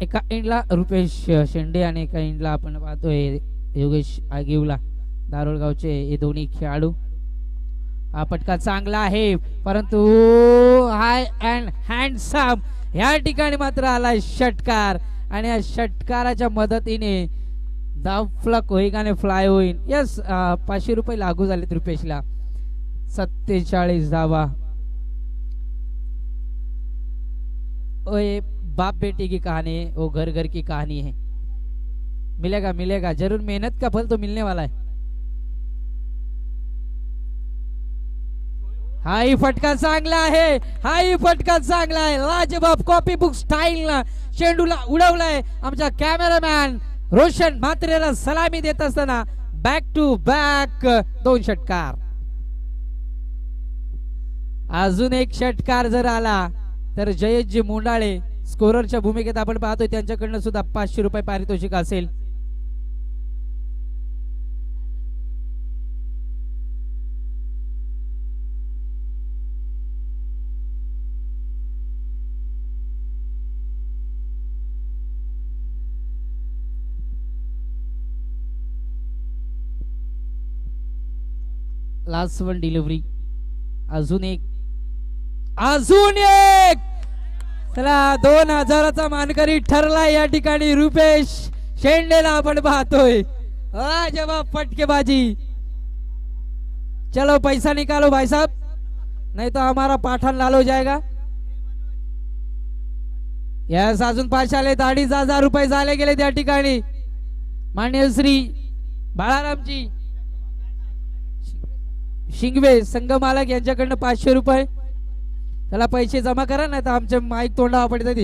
एका एंडला रुपेश शेंडे आणि एका एंडला आपण पाहतोय योगेश आगिवला दारोळगावचे हे दोन्ही खेळाडू. हा फटका चांगला आहे परंतु हाय अँड हँडसम या ठिकाणी मात्र आला षटकार आणि या षटकाराच्या मदतीने धाव फ्लक होईल आणि फ्लाय होईल. यस 500 रुपये लागू झालेत रुपेशला. 47 धावा. ओए बाप बेटी की कहानी है, वो घर घर की कहानी है. मिलेगा मिलेगा जरूर, मेहनत का फल तो मिलने वाला है. हाई फटका चांगला आहे, हाई फटका चांगला आहे. लाजबाब कॉपी बुक स्टाईल ना चेंडूला उडवलाय. आमच्या कॅमेरामॅन रोशन म्हात्रेला सलामी देत असताना बॅक टू बॅक 2 षटकार. अजून एक षटकार जर आला तर जयेशजी मुंडाळे स्कोररच्या भूमिकेत आपण पाहतोय त्यांच्याकडनं सुद्धा 500 रुपये पारितोषिक असेल. Last one delivery. अजून एक चला 2000चा मानकरी ठरला या ठिकाणी रुपेश शेंडेला आपण पाहतोय. जवाब फटकेबाजी. चलो पैसा निकालो भाई साहब, नहीं तो हमारा पाठान लाल हो जाएगा. यस अजून 5 आले. 2,500 रुपये झाले गेले त्या ठिकाणी. मान्य श्री बाळारामजी शिंगवे संघ मालक यांच्याकडनं 500 रुपये. चला पैसे जमा करा नाही तर आमच्या माईक तोंडावर पडतात.